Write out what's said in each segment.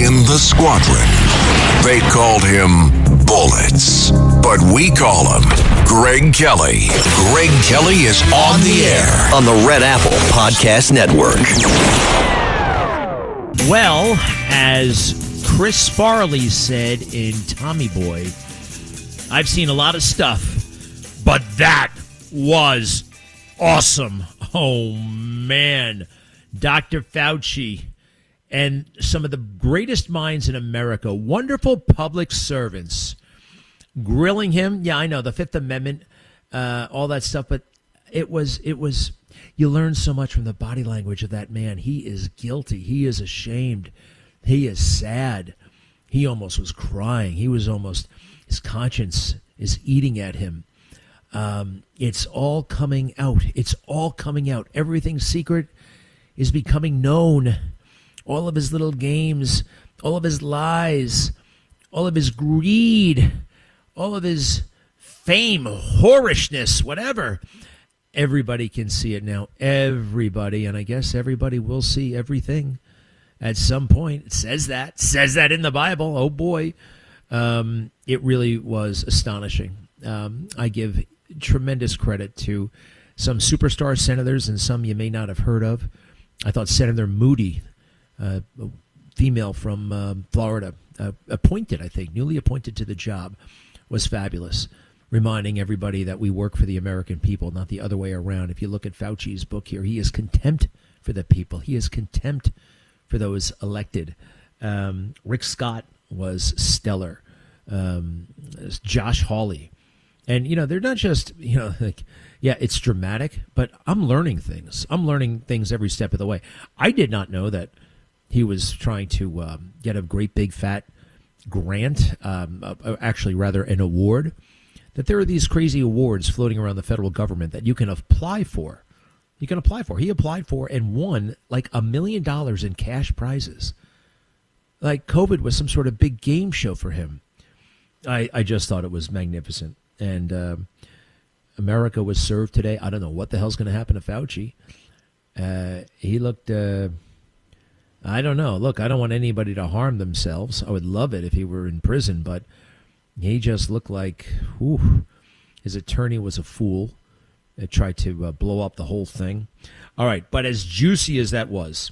in the squadron. They called him Bullets, but we call him Greg Kelly. Greg Kelly is on the air on the Red Apple Podcast Network. Well, as Chris Farley said in Tommy Boy, I've seen a lot of stuff, but that was awesome. Oh, man. Dr. Fauci and some of the greatest minds in America, wonderful public servants, grilling him. Yeah, I know, the Fifth Amendment, all that stuff, but it was, you learn so much from the body language of that man. He is guilty. He is ashamed. He is sad. He almost was crying. He was almost, his conscience is eating at him. It's all coming out. It's all coming out. Everything secret is becoming known. All of his little games, all of his lies, all of his greed, all of his fame, whorishness, whatever. Everybody can see it now. Everybody. And I guess everybody will see everything at some point. It says that in the Bible. Oh, boy. It really was astonishing. I give tremendous credit to some superstar senators and some you may not have heard of. I thought Senator Moody, a female from Florida, newly appointed to the job, was fabulous, reminding everybody that we work for the American people, not the other way around. If you look at Fauci's book here, he has contempt for the people. He has contempt for those elected. Rick Scott was stellar. Josh Hawley. And, they're not just, it's dramatic, but I'm learning things. I'm learning things every step of the way. I did not know that he was trying to get a great big fat grant, actually rather an award, that there are these crazy awards floating around the federal government that you can apply for. He applied for and won like $1 million in cash prizes. Like COVID was some sort of big game show for him. I just thought it was magnificent. And America was served today. I don't know what the hell's going to happen to Fauci. He looked, I don't know. Look, I don't want anybody to harm themselves. I would love it if he were in prison, but he just looked like, his attorney was a fool. They tried to blow up the whole thing. All right, but as juicy as that was,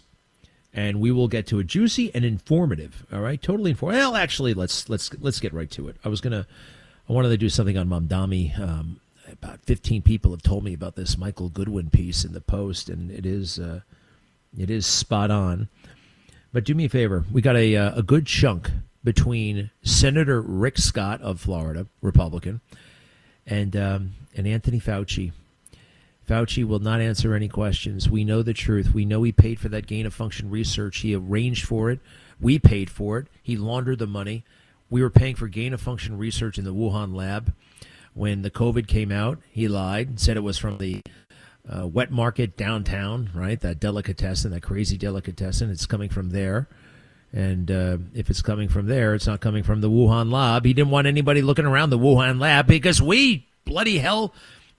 and we will get to it, juicy and informative. All right, totally informative. Well, actually, let's get right to it. I wanted to do something on Mamdani. About 15 people have told me about this Michael Goodwin piece in the Post, and it is spot on. But do me a favor. We got a good chunk between Senator Rick Scott of Florida, Republican, and Anthony Fauci. Fauci will not answer any questions. We know the truth. We know he paid for that gain-of-function research. He arranged for it. We paid for it. He laundered the money. We were paying for gain-of-function research in the Wuhan lab. When the COVID came out, he lied, said it was from the wet market downtown, right? That delicatessen, that crazy delicatessen. It's coming from there. And if it's coming from there, it's not coming from the Wuhan lab. He didn't want anybody looking around the Wuhan lab because we, bloody hell,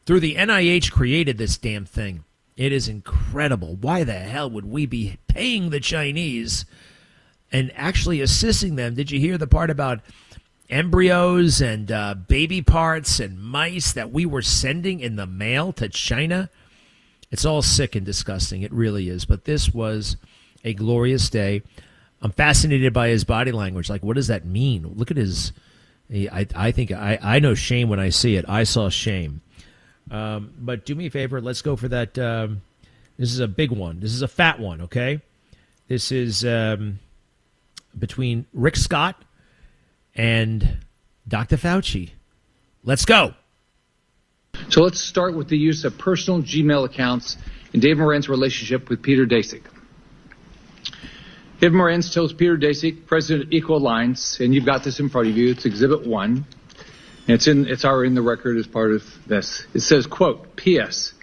through the NIH created this damn thing. It is incredible. Why the hell would we be paying the Chinese and actually assisting them? Did you hear the part about embryos and baby parts and mice that we were sending in the mail to China? It's all sick and disgusting. It really is. But this was a glorious day. I'm fascinated by his body language. Like, what does that mean? Look at his... I think I know shame when I see it. I saw shame. But do me a favor. Let's go for that. This is a big one. This is a fat one, okay? This is between Rick Scott and Dr. Fauci. Let's go. So let's start with the use of personal Gmail accounts in Dave Moran's relationship with Peter Daszak. Dave Moran tells Peter Daszak, president of Equal Alliance, and you've got this in front of you. It's Exhibit 1. And it's already in the record as part of this. It says, quote, P.S.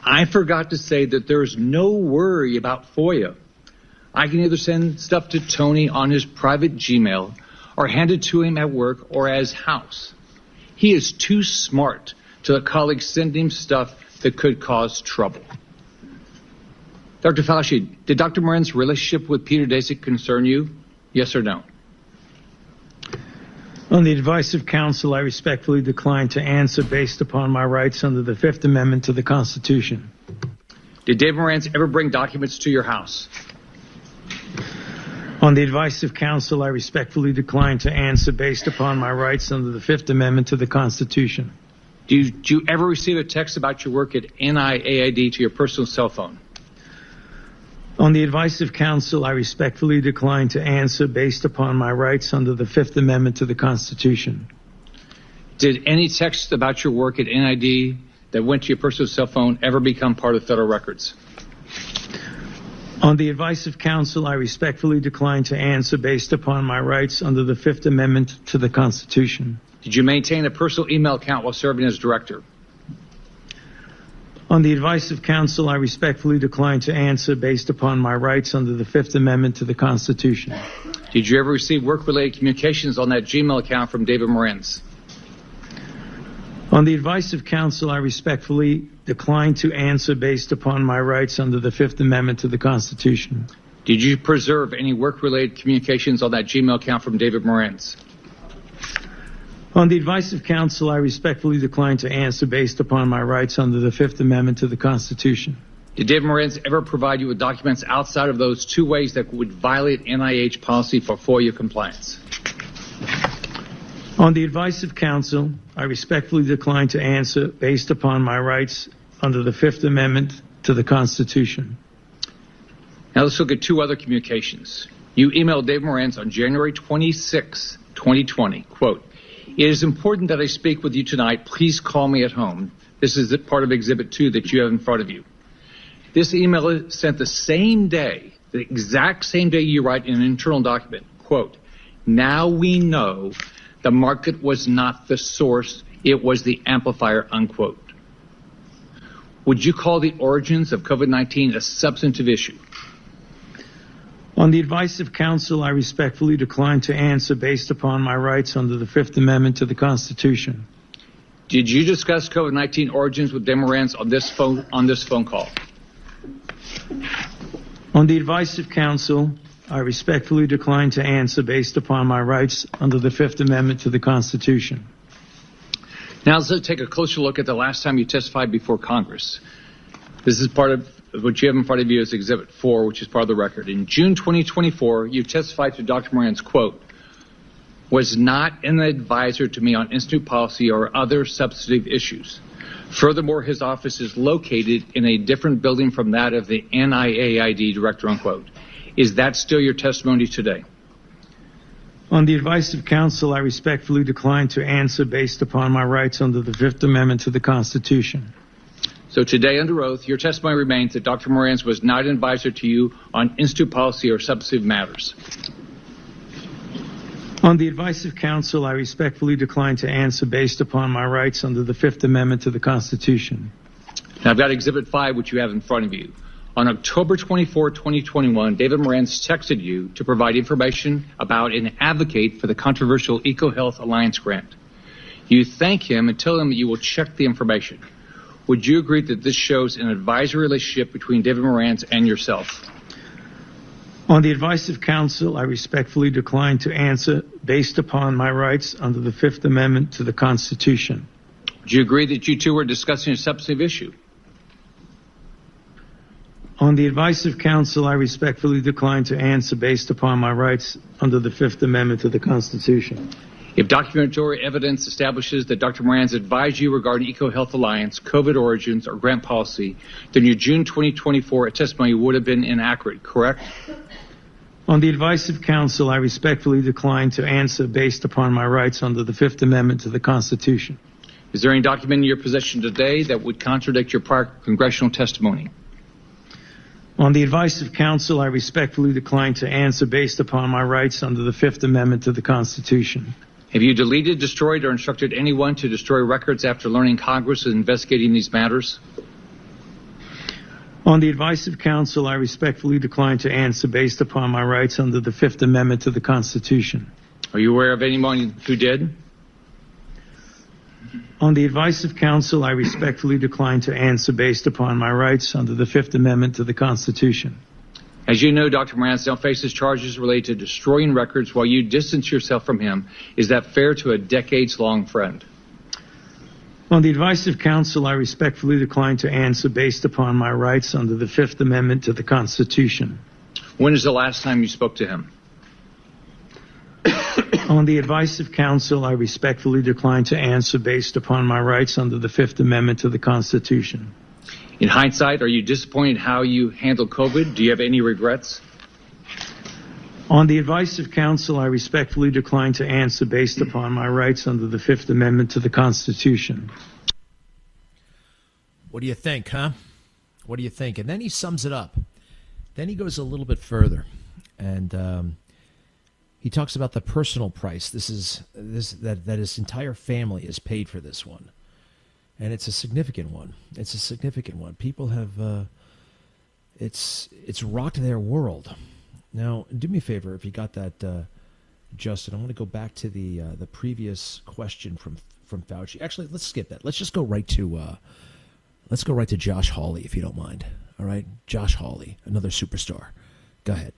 I forgot to say that there's no worry about FOIA. I can either send stuff to Tony on his private Gmail or hand it to him at work or at his house. He is too smart to let colleagues send him stuff that could cause trouble. Dr. Fauci, did Dr. Moran's relationship with Peter Daszak concern you? Yes or no? On the advice of counsel, I respectfully decline to answer based upon my rights under the Fifth Amendment to the Constitution. Did Dave Morantz ever bring documents to your house? On the advice of counsel, I respectfully decline to answer based upon my rights under the Fifth Amendment to the Constitution. Did you ever receive a text about your work at NIAID to your personal cell phone? On the advice of counsel, I respectfully decline to answer based upon my rights under the Fifth Amendment to the Constitution. Did any text about your work at NID that went to your personal cell phone ever become part of federal records? On the advice of counsel, I respectfully decline to answer based upon my rights under the Fifth Amendment to the Constitution. Did you maintain a personal email account while serving as director? On the advice of counsel, I respectfully decline to answer based upon my rights under the Fifth Amendment to the Constitution. Did you ever receive work-related communications on that Gmail account from David Morantz? On the advice of counsel, I respectfully decline to answer based upon my rights under the Fifth Amendment to the Constitution. Did you preserve any work-related communications on that Gmail account from David Morantz? On the advice of counsel, I respectfully decline to answer based upon my rights under the Fifth Amendment to the Constitution. Did David Morantz ever provide you with documents outside of those two ways that would violate NIH policy for FOIA compliance? On the advice of counsel, I respectfully decline to answer based upon my rights under the Fifth Amendment to the Constitution. Now let's look at two other communications. You emailed David Morantz on January 26, 2020, quote, "It is important that I speak with you tonight. Please call me at home." This is part of Exhibit 2 that you have in front of you. This email is sent the same day, the exact same day you write in an internal document, quote, "Now we know the market was not the source, it was the amplifier," unquote. Would you call the origins of COVID-19 a substantive issue? On the advice of counsel, I respectfully decline to answer based upon my rights under the Fifth Amendment to the Constitution. Did you discuss COVID-19 origins with David Morantz on this phone call? On the advice of counsel, I respectfully decline to answer based upon my rights under the Fifth Amendment to the Constitution. Now let's take a closer look at the last time you testified before Congress. This is part of what you have in front of you as Exhibit 4, which is part of the record. In June 2024, you testified to Dr. Morantz, quote, "Was not an advisor to me on institute policy or other substantive issues. Furthermore, his office is located in a different building from that of the NIAID director," unquote. Is that still your testimony today? On the advice of counsel, I respectfully decline to answer based upon my rights under the Fifth Amendment to the Constitution. So today, under oath, your testimony remains that Dr. Morantz was not an advisor to you on institute policy or substantive matters. On the advice of counsel, I respectfully decline to answer based upon my rights under the Fifth Amendment to the Constitution. Now, I've got Exhibit 5, which you have in front of you. On October 24, 2021, David Morantz texted you to provide information about and advocate for the controversial EcoHealth Alliance grant. You thank him and tell him that you will check the information. Would you agree that this shows an advisory relationship between David Morantz and yourself? On the advice of counsel, I respectfully decline to answer based upon my rights under the Fifth Amendment to the Constitution. Do you agree that you two were discussing a substantive issue? On the advice of counsel, I respectfully decline to answer based upon my rights under the Fifth Amendment to the Constitution. If documentary evidence establishes that Dr. Morantz advised you regarding EcoHealth Alliance, COVID origins, or grant policy, then your June 2024 testimony would have been inaccurate, correct? On the advice of counsel, I respectfully decline to answer based upon my rights under the Fifth Amendment to the Constitution. Is there any document in your possession today that would contradict your prior congressional testimony? On the advice of counsel, I respectfully decline to answer based upon my rights under the Fifth Amendment to the Constitution. Have you deleted, destroyed, or instructed anyone to destroy records after learning Congress is investigating these matters? On the advice of counsel, I respectfully decline to answer based upon my rights under the Fifth Amendment to the Constitution. Are you aware of anyone who did? On the advice of counsel, I respectfully decline to answer based upon my rights under the Fifth Amendment to the Constitution. As you know, Dr. Morantz now faces charges related to destroying records while you distance yourself from him. Is that fair to a decades-long friend? On the advice of counsel, I respectfully decline to answer based upon my rights under the Fifth Amendment to the Constitution. When is the last time you spoke to him? On the advice of counsel, I respectfully decline to answer based upon my rights under the Fifth Amendment to the Constitution. In hindsight, are you disappointed how you handled COVID? Do you have any regrets? On the advice of counsel, I respectfully decline to answer based upon my rights under the Fifth Amendment to the Constitution. What do you think, huh? What do you think? And then he sums it up. Then he goes a little bit further, and he talks about the personal price. That his entire family is paid for this one. And it's a significant one. It's a significant one. People have, it's rocked their world. Now, do me a favor, if you got that, Justin, I want to go back to the previous question from Fauci. Actually, let's skip that. Let's just go right to, Josh Hawley, if you don't mind. All right, Josh Hawley, another superstar. Go ahead.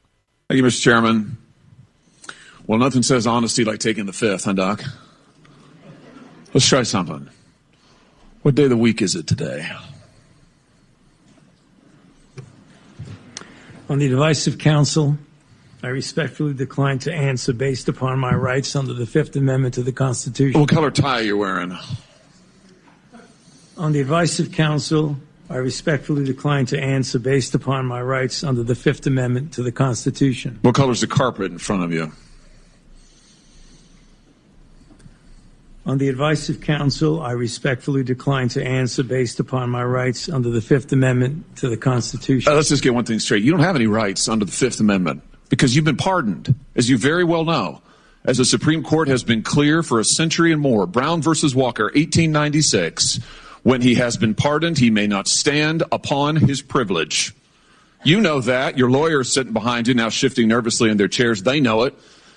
Thank you, Mr. Chairman. Well, nothing says honesty like taking the fifth, huh, Doc? Let's try something. What day of the week is it today? On the advice of counsel, I respectfully decline to answer based upon my rights under the Fifth Amendment to the Constitution. What color tie are you wearing? On the advice of counsel, I respectfully decline to answer based upon my rights under the Fifth Amendment to the Constitution. What color's the carpet in front of you? On the advice of counsel, I respectfully decline to answer based upon my rights under the Fifth Amendment to the Constitution. Let's just get one thing straight. You don't have any rights under the Fifth Amendment because you've been pardoned, as you very well know. As the Supreme Court has been clear for a century and more, Brown versus Walker, 1896, when he has been pardoned, he may not stand upon his privilege. You know that. Your lawyers sitting behind you now shifting nervously in their chairs. They know it.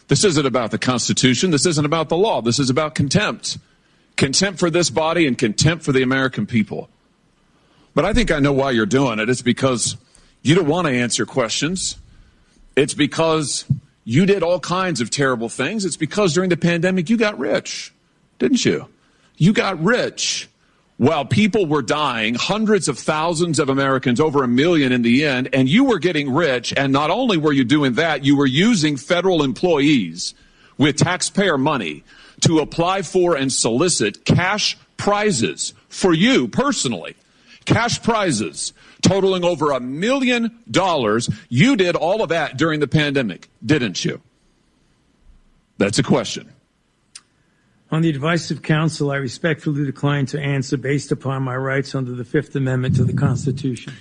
This isn't about the Constitution. This isn't about the law. This is about contempt. Contempt for this body and contempt for the American people. But I think I know why you're doing it. It's because you don't want to answer questions. It's because you did all kinds of terrible things. It's because during the pandemic you got rich, didn't you? You got rich while people were dying, hundreds of thousands of Americans, over 1 million in the end, and you were getting rich. And not only were you doing that, you were using federal employees with taxpayer money to apply for and solicit cash prizes for you personally. Cash prizes totaling over $1 million. You did all of that during the pandemic, didn't you? That's a question. On the advice of counsel, I respectfully decline to answer based upon my rights under the Fifth Amendment to the Constitution.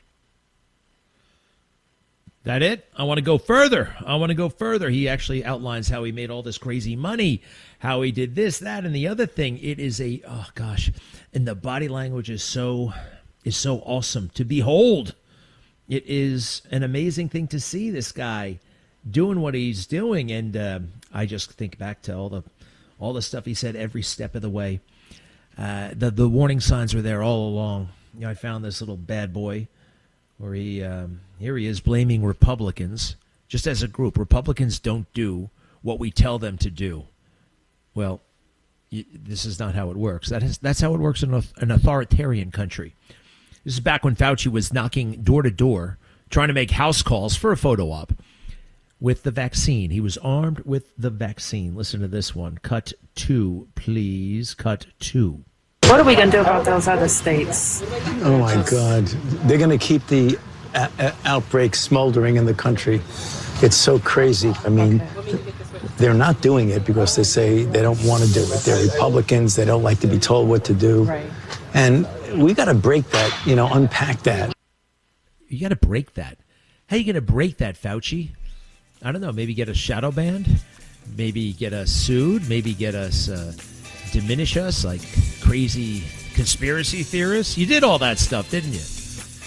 That it? I want to go further. He actually outlines how he made all this crazy money, how he did this, that, and the other thing. It is and the body language is so awesome to behold. It is an amazing thing to see this guy doing what he's doing, and I just think back to all the stuff he said every step of the way. The warning signs were there all along. I found this little bad boy where here he is blaming Republicans just as a group. Republicans don't do what we tell them to do. Well, this is not how it works. That's how it works in an authoritarian country. This is back when Fauci was knocking door to door, trying to make house calls for a photo op with the vaccine. He was armed with the vaccine. Listen to this one. Cut 2, please. Cut 2. What are we going to do about those other states? Oh, my God. They're going to keep the outbreak smoldering in the country. It's so crazy. I mean, they're not doing it because they say they don't want to do it. They're Republicans. They don't like to be told what to do. Right. And we got to break that, unpack that. You got to break that. How are you going to break that, Fauci? I don't know, maybe get us shadow banned, maybe get us sued, maybe get us, diminish us like crazy conspiracy theorists. You did all that stuff, didn't you?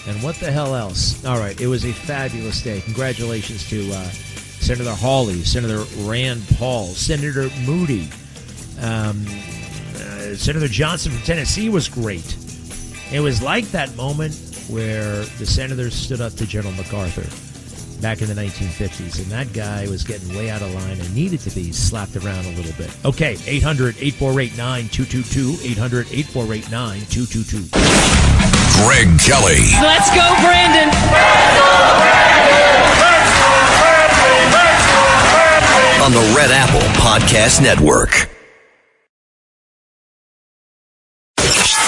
And what the hell else? All right, it was a fabulous day. Congratulations to Senator Hawley, Senator Rand Paul, Senator Moody. Senator Johnson from Tennessee was great. It was like that moment where the senators stood up to General MacArthur. back in the 1950s, and that guy was getting way out of line and needed to be slapped around a little bit. Okay, 800-848-9222, 800-848-9222. Greg Kelly. Let's go, Brandon. On the Red Apple Podcast Network.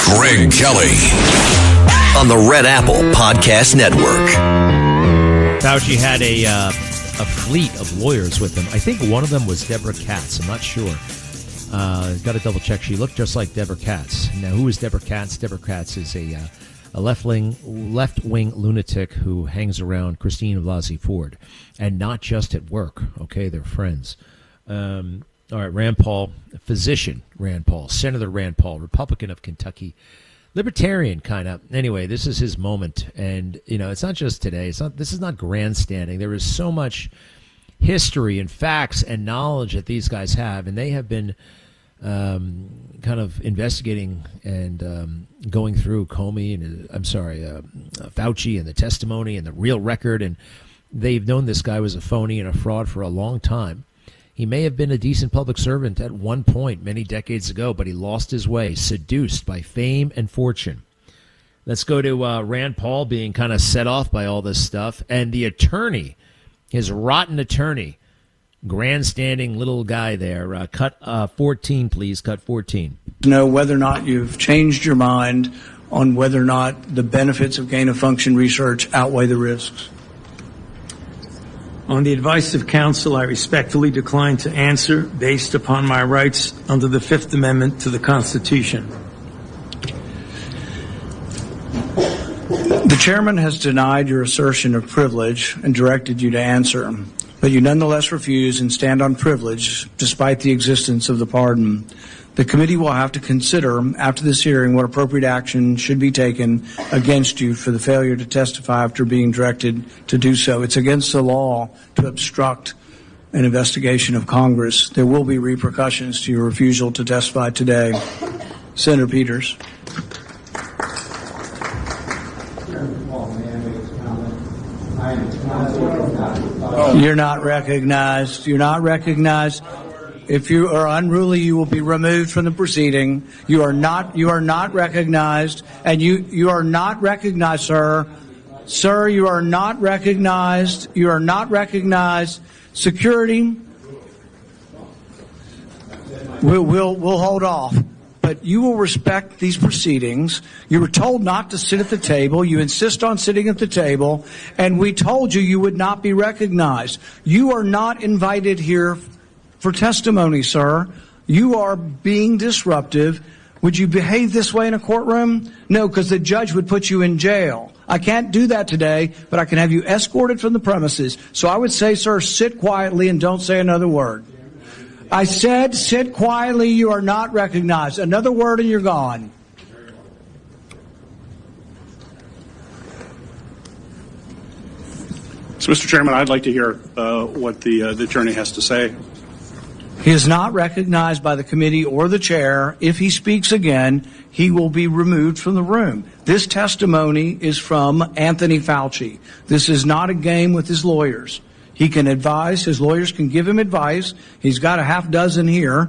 Greg Kelly. On the Red Apple Podcast Network. Fauci had a fleet of lawyers with him. I think one of them was Deborah Katz. I'm not sure. Got to double check. She looked just like Deborah Katz. Now, who is Deborah Katz? Deborah Katz is a left-wing lunatic who hangs around Christine Blasey Ford, and not just at work. Okay, they're friends. All right, Rand Paul, physician Rand Paul, Senator Rand Paul, Republican of Kentucky, libertarian kind of. Anyway, this is his moment, and it's not just today. This is not grandstanding. There is so much history and facts and knowledge that these guys have, and they have been kind of investigating and going through Fauci and the testimony and the real record, and they've known this guy was a phony and a fraud for a long time. He may have been a decent public servant at one point many decades ago, but he lost his way, seduced by fame and fortune. Let's go to Rand Paul being kind of set off by all this stuff, and the attorney, his rotten attorney, grandstanding little guy there. Cut 14, please. Cut 14. Know whether or not you've changed your mind on whether or not the benefits of gain-of-function research outweigh the risks. On the advice of counsel, I respectfully decline to answer based upon my rights under the Fifth Amendment to the Constitution. The chairman has denied your assertion of privilege and directed you to answer, but you nonetheless refuse and stand on privilege despite the existence of the pardon. The committee will have to consider after this hearing what appropriate action should be taken against you for the failure to testify after being directed to do so. It's against the law to obstruct an investigation of Congress. There will be repercussions to your refusal to testify today. Senator Peters. You're not recognized. You're not recognized. If you are unruly, you will be removed from the proceeding. You are not recognized, and you are not recognized, sir. Sir, you are not recognized. You are not recognized. Security, we'll hold off. But you will respect these proceedings. You were told not to sit at the table. You insist on sitting at the table, and we told you would not be recognized. You are not invited here for testimony, sir. You are being disruptive. Would you behave this way in a courtroom? No, because the judge would put you in jail. I can't do that today, but I can have you escorted from the premises. So I would say, sir, sit quietly and don't say another word. I said sit quietly. You are not recognized. Another word and you're gone. So, Mr. Chairman, I'd like to hear what the attorney has to say. He is not recognized by the committee or the chair. If he speaks again, he will be removed from the room. This testimony is from Anthony Fauci. This is not a game with his lawyers. He can advise. His lawyers can give him advice. He's got a half dozen here.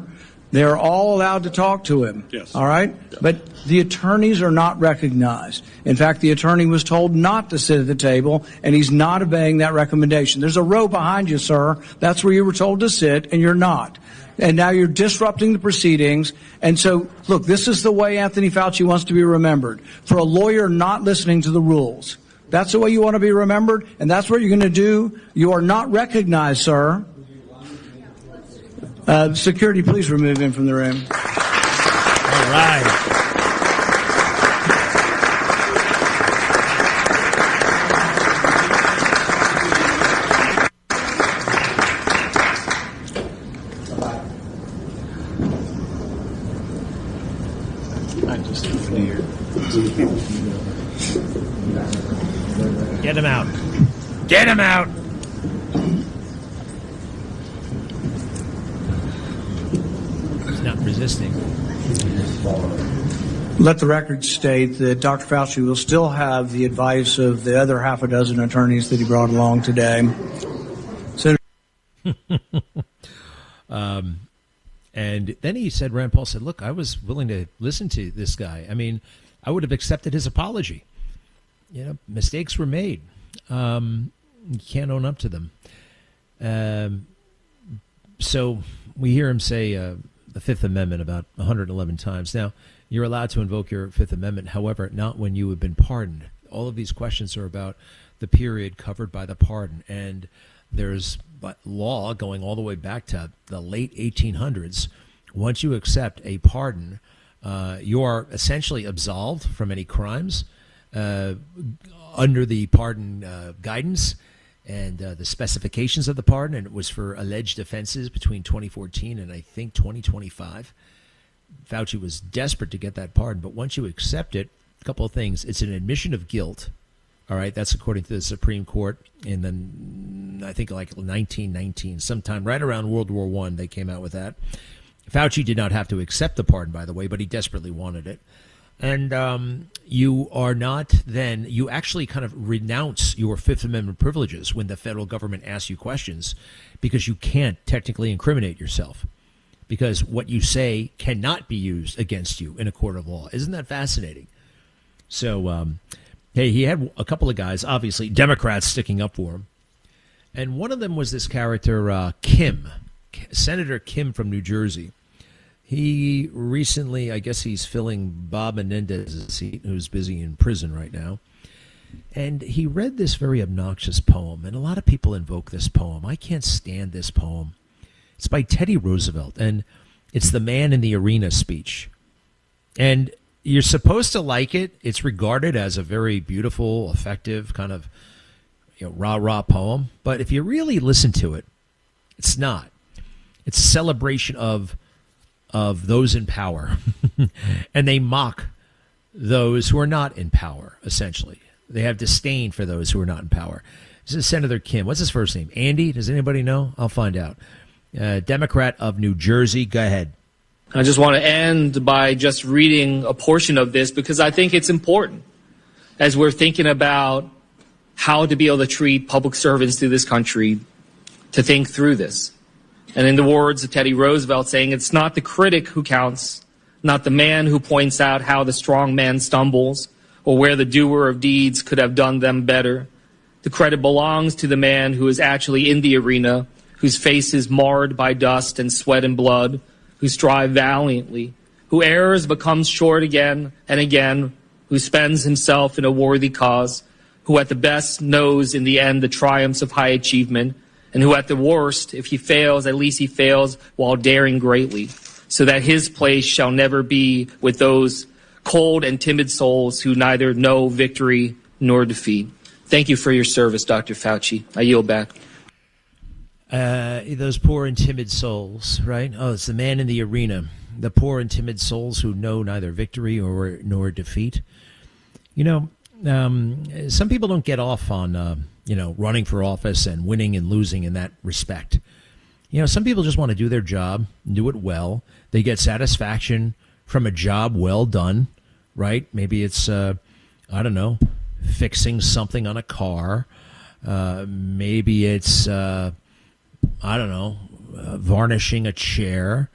They're all allowed to talk to him. Yes. All right? Yeah. But the attorneys are not recognized. In fact, the attorney was told not to sit at the table, and he's not obeying that recommendation. There's a row behind you, sir. That's where you were told to sit, and you're not. And now you're disrupting the proceedings. And so, look, this is the way Anthony Fauci wants to be remembered. For a lawyer not listening to the rules. That's the way you want to be remembered, and that's what you're going to do. You are not recognized, sir. Security, please remove him from the room. All right. Get him out. Get him out. He's not resisting. Let the record state that Dr. Fauci will still have the advice of the other half a dozen attorneys that he brought along today. And then he said, Rand Paul said, look, I was willing to listen to this guy. I mean, I would have accepted his apology. You know, mistakes were made. You can't own up to them. So we hear him say the Fifth Amendment about 111 times. Now, you're allowed to invoke your Fifth Amendment, however, not when you have been pardoned. All of these questions are about the period covered by the pardon. And there's law going all the way back to the late 1800s. Once you accept a pardon, you are essentially absolved from any crimes under the pardon guidance and the specifications of the pardon. And it was for alleged offenses between 2014 and I think 2025. Fauci was desperate to get that pardon. But once you accept it, a couple of things. It's an admission of guilt. All right, that's according to the Supreme Court in the, I think, like 1919, sometime right around World War I, they came out with that. Fauci did not have to accept the pardon, by the way, but he desperately wanted it. And you are not then, you actually kind of renounce your Fifth Amendment privileges when the federal government asks you questions, because you can't technically incriminate yourself, because what you say cannot be used against you in a court of law. Isn't that fascinating? So, hey, he had a couple of guys, obviously, Democrats sticking up for him. And one of them was this character, Kim, Senator Kim from New Jersey. He recently, I guess he's filling Bob Menendez's seat, who's busy in prison right now. And he read this very obnoxious poem, and a lot of people invoke this poem. I can't stand this poem. It's by Teddy Roosevelt, and it's the Man in the Arena speech. And you're supposed to like it. It's regarded as a very beautiful, effective kind of, rah-rah poem. But if you really listen to it, it's not. It's a celebration of those in power. And they mock those who are not in power, essentially. They have disdain for those who are not in power. This is Senator Kim. What's his first name? Andy? Does anybody know? I'll find out. Democrat of New Jersey. Go ahead. I just want to end by just reading a portion of this, because I think it's important as we're thinking about how to be able to treat public servants through this country, to think through this. And in the words of Teddy Roosevelt saying, it's not the critic who counts, not the man who points out how the strong man stumbles or where the doer of deeds could have done them better. The credit belongs to the man who is actually in the arena, whose face is marred by dust and sweat and blood, who strive valiantly, who errs but comes short again and again, who spends himself in a worthy cause, who at the best knows in the end the triumphs of high achievement, and who at the worst, if he fails, at least he fails while daring greatly, so that his place shall never be with those cold and timid souls who neither know victory nor defeat. Thank you for your service, Dr. Fauci. I yield back. Those poor and timid souls, right? Oh, it's the man in the arena. The poor and timid souls who know neither victory nor defeat. Some people don't get off on, running for office and winning and losing in that respect. Some people just want to do their job, do it well. They get satisfaction from a job well done, right? Maybe it's, fixing something on a car. Maybe it's, varnishing a chair,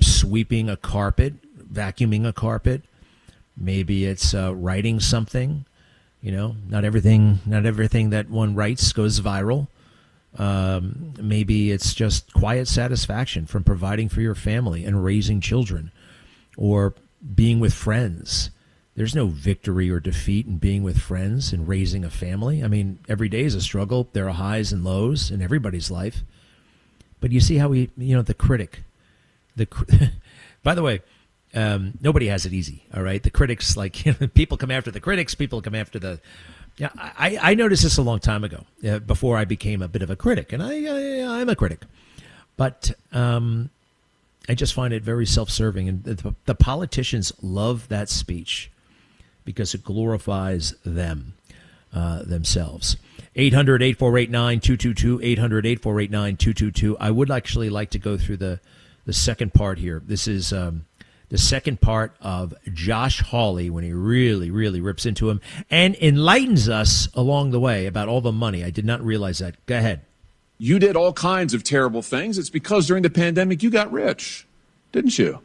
sweeping a carpet, vacuuming a carpet. Maybe it's writing something. Not everything that one writes goes viral. Maybe it's just quiet satisfaction from providing for your family and raising children, or being with friends. There's no victory or defeat in being with friends and raising a family. I mean, every day is a struggle. There are highs and lows in everybody's life. But you see how the critic, by the way, nobody has it easy. All right. The critics, people come after the critics. People come after the. Yeah, I noticed this a long time ago, before I became a bit of a critic, and I'm a critic, but I just find it very self-serving, and the politicians love that speech because it glorifies them themselves. 800-848-9222, 800-848-9222. I would actually like to go through the second part here. This the second part of Josh Hawley when he really, really rips into him and enlightens us along the way about all the money. I did not realize that. Go ahead. You did all kinds of terrible things. It's because during the pandemic you got rich, didn't you?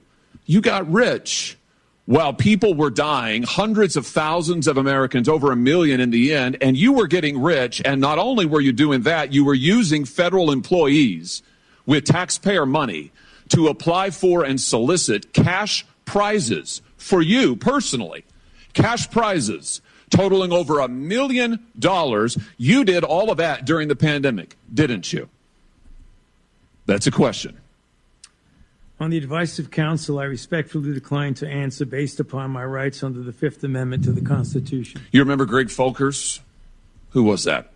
You got rich while people were dying, hundreds of thousands of Americans, over 1 million in the end, and you were getting rich. And not only were you doing that, you were using federal employees with taxpayer money to apply for and solicit cash prizes for you personally. Cash prizes totaling over $1 million. You did all of that during the pandemic, didn't you? That's a question. On the advice of counsel, I respectfully decline to answer based upon my rights under the Fifth Amendment to the Constitution. You remember Greg Folkers? Who was that?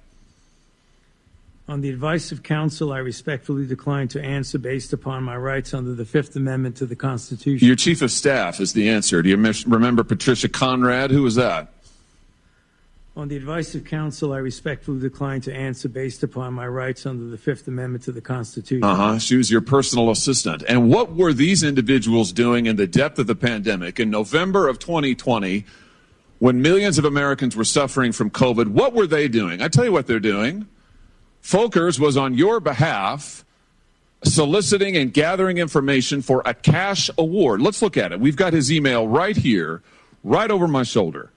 On the advice of counsel, I respectfully decline to answer based upon my rights under the Fifth Amendment to the Constitution. Your chief of staff is the answer. Do you remember Patricia Conrad? Who was that? On the advice of counsel, I respectfully decline to answer based upon my rights under the Fifth Amendment to the Constitution. She was your personal assistant. And what were these individuals doing in the depth of the pandemic in November of 2020 when millions of Americans were suffering from COVID? What were they doing? I tell you what they're doing. Folkers was on your behalf soliciting and gathering information for a cash award. Let's look at it. We've got his email right here, right over my shoulder.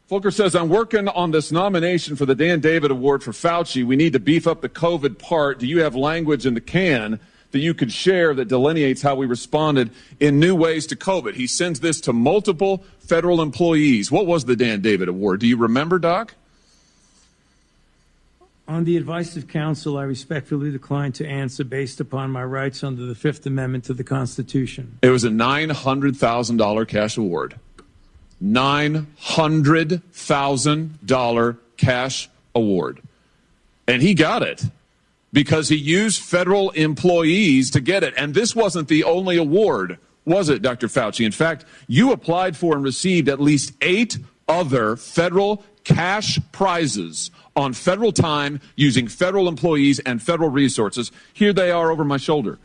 Folkers says, I'm working on this nomination for the Dan David Award for Fauci. We need to beef up the COVID part. Do you have language in the can that you could share that delineates how we responded in new ways to COVID? He sends this to multiple federal employees. What was the Dan David Award? Do you remember, Doc? On the advice of counsel, I respectfully decline to answer based upon my rights under the Fifth Amendment to the Constitution. It was a $900,000 cash award. $900,000 cash award. And he got it because he used federal employees to get it. And this wasn't the only award, was it, Dr. Fauci? In fact, you applied for and received at least 8 other federal cash prizes on federal time using federal employees and federal resources. Here they are over my shoulder.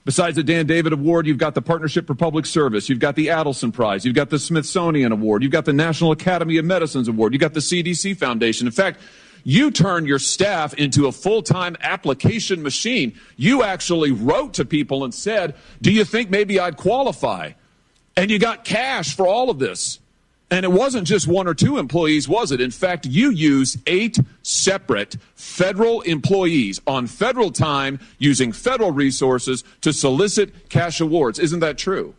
Besides the Dan David Award, you've got the Partnership for Public Service. You've got the Adelson Prize. You've got the Smithsonian Award. You've got the National Academy of Medicine's Award. You've got the CDC Foundation. In fact, you turned your staff into a full-time application machine. You actually wrote to people and said, do you think maybe I'd qualify? And you got cash for all of this. And it wasn't just 1 or 2 employees, was it? In fact, you used 8 separate federal employees on federal time using federal resources to solicit cash awards. Isn't that true?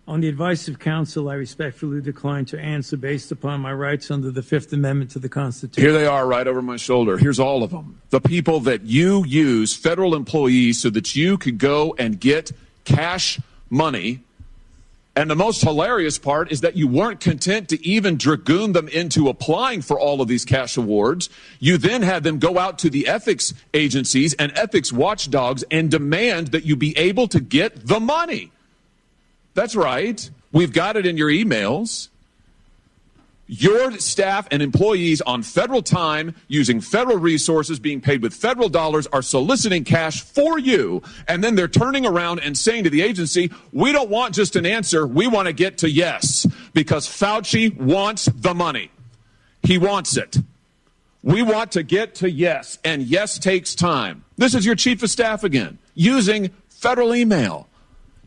On the advice of counsel, I respectfully decline to answer based upon my rights under the Fifth Amendment to the Constitution. Here they are right over my shoulder. Here's all of them. The people that you use, federal employees, so that you could go and get cash money. And the most hilarious part is that you weren't content to even dragoon them into applying for all of these cash awards. You then had them go out to the ethics agencies and ethics watchdogs and demand that you be able to get the money. That's right. We've got it in your emails. Your staff and employees on federal time, using federal resources, being paid with federal dollars, are soliciting cash for you. And then they're turning around and saying to the agency, we don't want just an answer. We want to get to yes, because Fauci wants the money. He wants it. We want to get to yes, and yes takes time. This is your chief of staff again, using federal email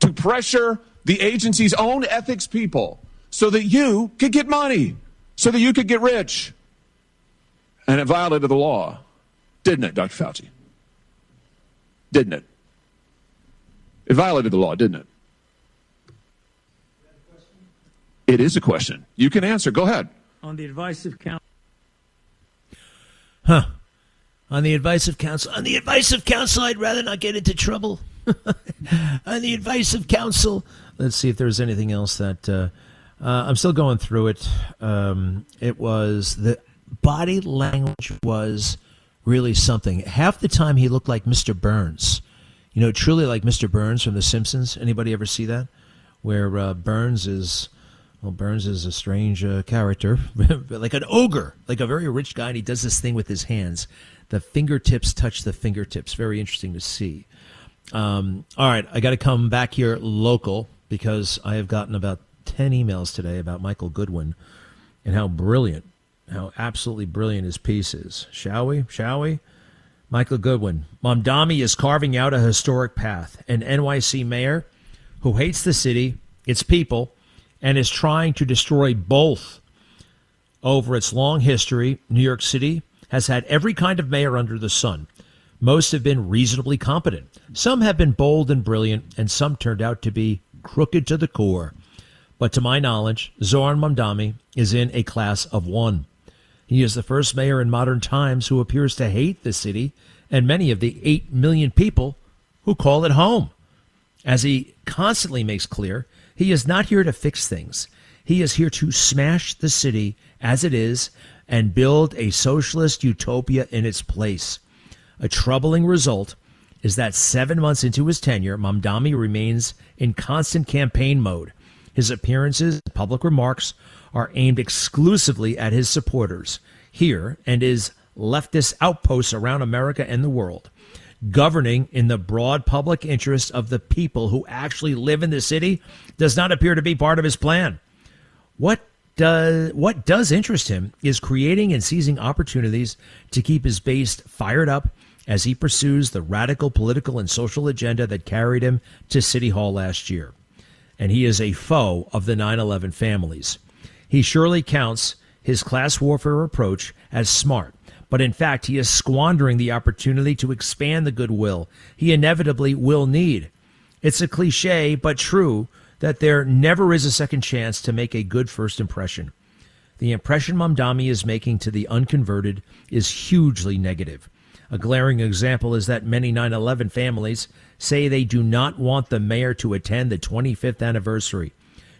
to pressure the agency's own ethics people so that you could get money, so that you could get rich. And it violated the law, didn't it, Dr. Fauci? Didn't it? It violated the law, didn't it? It is a question. You can answer. Go ahead. On the advice of counsel. On the advice of counsel. On the advice of counsel, I'd rather not get into trouble. On the advice of counsel. Let's see if there's anything else that... I'm still going through it. It was... The body language was really something. Half the time he looked like Mr. Burns. You know, truly like Mr. Burns from The Simpsons. Anybody ever see that? Where Burns is... Well, Burns is a strange character, like an ogre, like a very rich guy, and he does this thing with his hands. The fingertips touch the fingertips. Very interesting to see. All right, I got to come back here local because I have gotten about 10 emails today about Michael Goodwin and how absolutely brilliant his piece is. Shall we? Michael Goodwin. Mamdani is carving out a historic path. An NYC mayor who hates the city, its people, and is trying to destroy both. Over its long history, New York City has had every kind of mayor under the sun. Most have been reasonably competent. Some have been bold and brilliant, and some turned out to be crooked to the core. But to my knowledge, Zoran Mamdani is in a class of one. He is the first mayor in modern times who appears to hate the city and many of the 8 million people who call it home. As he constantly makes clear, he is not here to fix things. He is here to smash the city as it is and build a socialist utopia in its place. A troubling result is that 7 months into his tenure, Mamdani remains in constant campaign mode. His appearances, public remarks, are aimed exclusively at his supporters here and his leftist outposts around America and the world. Governing in the broad public interest of the people who actually live in the city does not appear to be part of his plan. What does interest him is creating and seizing opportunities to keep his base fired up as he pursues the radical political and social agenda that carried him to City Hall last year. And he is a foe of the 9/11 families. He surely counts his class warfare approach as smart, but in fact he is squandering the opportunity to expand the goodwill he inevitably will need. It's a cliche, but true, that there never is a second chance to make a good first impression. The impression Mamdani is making to the unconverted is hugely negative. A glaring example is that many 9/11 families say they do not want the mayor to attend the 25th anniversary.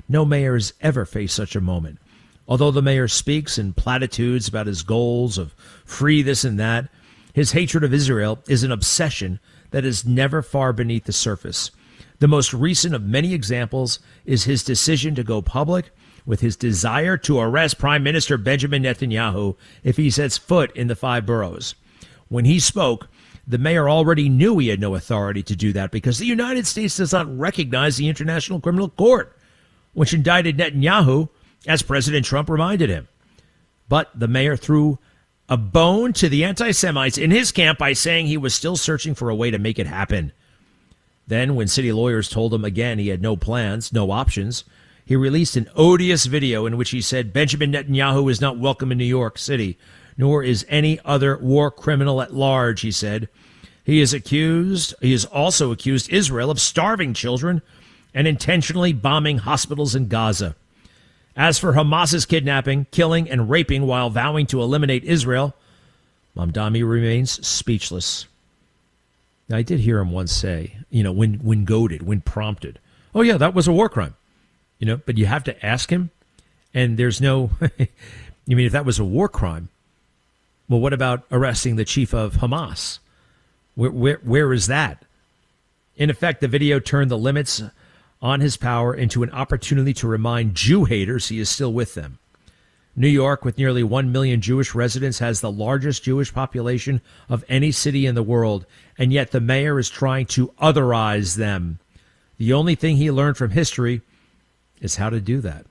No mayor has ever faced such a moment. Although the mayor speaks in platitudes about his goals of free this and that, his hatred of Israel is an obsession that is never far beneath the surface. The most recent of many examples is his decision to go public with his desire to arrest Prime Minister Benjamin Netanyahu if he sets foot in the 5 boroughs. When he spoke, the mayor already knew he had no authority to do that because the United States does not recognize the International Criminal Court, which indicted Netanyahu, as President Trump reminded him. But the mayor threw a bone to the anti-Semites in his camp by saying he was still searching for a way to make it happen. Then, when city lawyers told him again he had no plans, no options, he released an odious video in which he said Benjamin Netanyahu is not welcome in New York City, nor is any other war criminal at large, he said. He has also accused Israel of starving children and intentionally bombing hospitals in Gaza. As for Hamas's kidnapping, killing, and raping while vowing to eliminate Israel, Mamdani remains speechless. Now, I did hear him once say, when goaded, when prompted, oh, yeah, that was a war crime. But you have to ask him, and there's no, you mean if that was a war crime, well, what about arresting the chief of Hamas? Where is that? In effect, the video turned the limits on his power into an opportunity to remind Jew haters he is still with them. New York, with nearly 1 million Jewish residents, has the largest Jewish population of any city in the world, and yet the mayor is trying to otherize them. The only thing he learned from history is how to do that.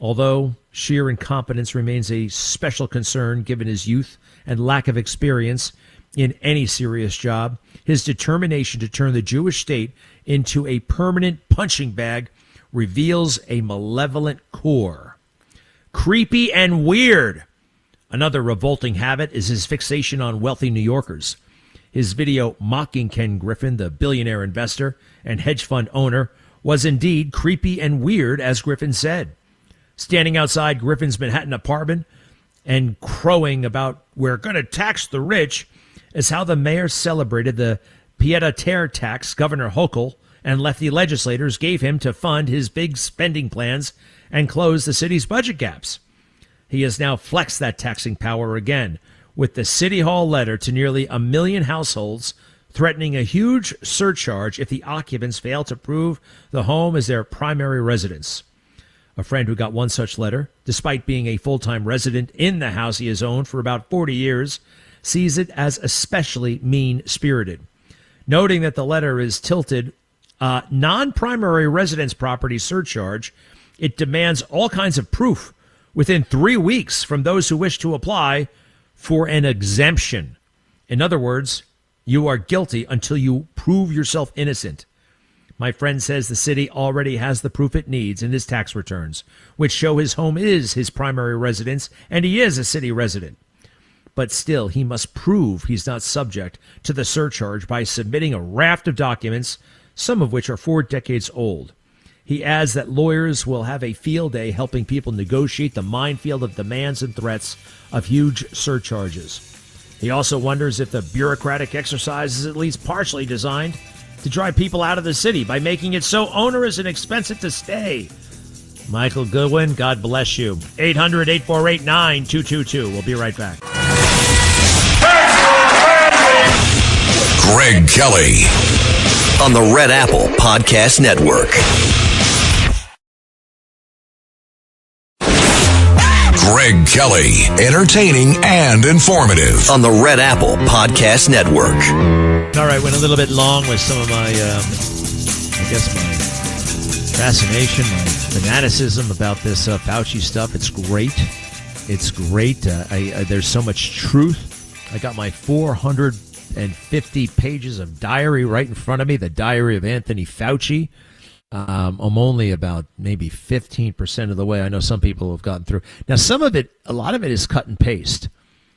Although sheer incompetence remains a special concern given his youth and lack of experience in any serious job, his determination to turn the Jewish state into a permanent punching bag reveals a malevolent core. Creepy and weird. Another revolting habit is his fixation on wealthy New Yorkers. His video mocking Ken Griffin, the billionaire investor and hedge fund owner, was indeed creepy and weird, as Griffin said. Standing outside Griffin's Manhattan apartment and crowing about "we're going to tax the rich" is how the mayor celebrated the pied-à-terre tax Governor Hochul and lefty legislators gave him to fund his big spending plans and close the city's budget gaps. He has now flexed that taxing power again with the City Hall letter to nearly 1 million households threatening a huge surcharge if the occupants fail to prove the home is their primary residence. A friend who got one such letter, despite being a full-time resident in the house he has owned for about 40 years, sees it as especially mean-spirited. noting that the letter is tilted non-primary residence property surcharge. It demands all kinds of proof within 3 weeks from those who wish to apply for an exemption. In other words, you are guilty until you prove yourself innocent. My friend says the city already has the proof it needs in his tax returns, which show his home is his primary residence and he is a city resident. But still, he must prove he's not subject to the surcharge by submitting a raft of documents, some of which are 4 decades old. He adds that lawyers will have a field day helping people negotiate the minefield of demands and threats of huge surcharges. He also wonders if the bureaucratic exercise is at least partially designed to drive people out of the city by making it so onerous and expensive to stay. Michael Goodwin, God bless you. 800-848-9222. We'll be right back. Greg Kelly on the Red Apple Podcast Network. Greg Kelly, entertaining and informative on the Red Apple Podcast Network. All right, went a little bit long with some of my, my fascination, my fanaticism about this Fauci stuff. It's great. It's great. There's so much truth. I got my 450 pages of diary right in front of me, the diary of Anthony Fauci. I'm only about maybe 15% of the way. I know some people have gotten through. Now, some of it, a lot of it is cut and paste.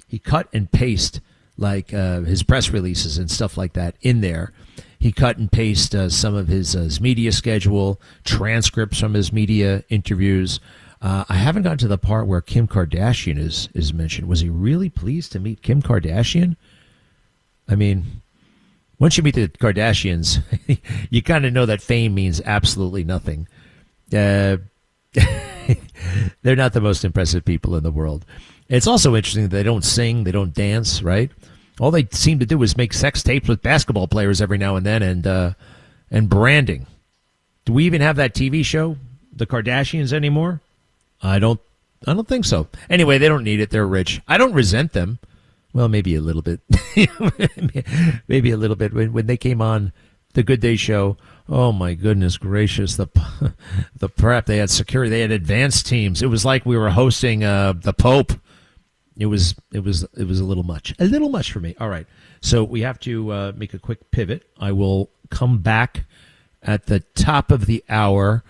He cut and paste like his press releases and stuff like that in there. He cut and paste some of his media schedule, transcripts from his media interviews. I haven't gotten to the part where Kim Kardashian is mentioned. Was he really pleased to meet Kim Kardashian? I mean, once you meet the Kardashians, you kind of know that fame means absolutely nothing. They're not the most impressive people in the world. It's also interesting that they don't sing, they don't dance, right? All they seem to do is make sex tapes with basketball players every now and then, and branding. Do we even have that TV show, The Kardashians, anymore? I don't think so. Anyway, they don't need it. They're rich. I don't resent them. Well, maybe a little bit. Maybe a little bit. When they came on the Good Day Show, oh my goodness gracious, the prep, they had security, they had advanced teams. It was like we were hosting the Pope. It was a little much for me. All right, so we have to make a quick pivot. I will come back at the top of the hour.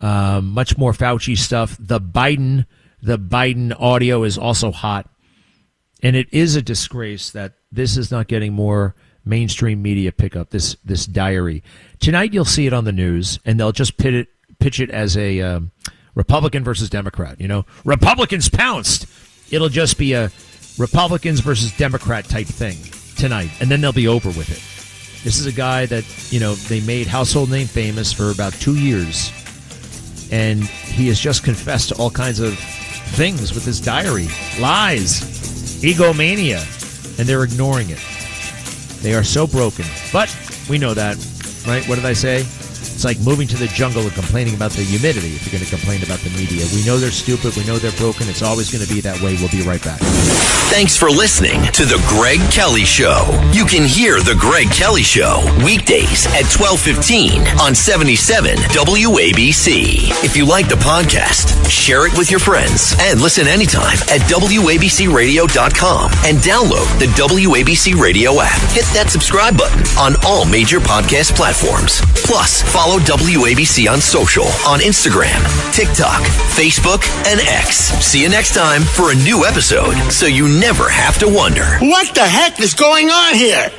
Much more Fauci stuff. The Biden audio is also hot. And it is a disgrace that this is not getting more mainstream media pickup, this diary. Tonight you'll see it on the news, and they'll just pitch it as a Republican versus Democrat. You know, Republicans pounced. It'll just be a Republicans versus Democrat type thing tonight, and then they'll be over with it. This is a guy that, you know, they made household name famous for about 2 years, and he has just confessed to all kinds of things with his diary, lies, egomania, and they're ignoring it. They are so broken. But we know that, right? What did I say? It's like moving to the jungle and complaining about the humidity if you're going to complain about the media. We know they're stupid. We know they're broken. It's always going to be that way. We'll be right back. Thanks for listening to The Greg Kelly Show. You can hear The Greg Kelly Show weekdays at 12:15 on 77 WABC. If you like the podcast, share it with your friends and listen anytime at WABCRadio.com and download the WABC Radio app. Hit that subscribe button on all major podcast platforms. Plus, follow WABC on social on Instagram, TikTok, Facebook, and X. See you next time for a new episode so you never have to wonder. What the heck is going on here?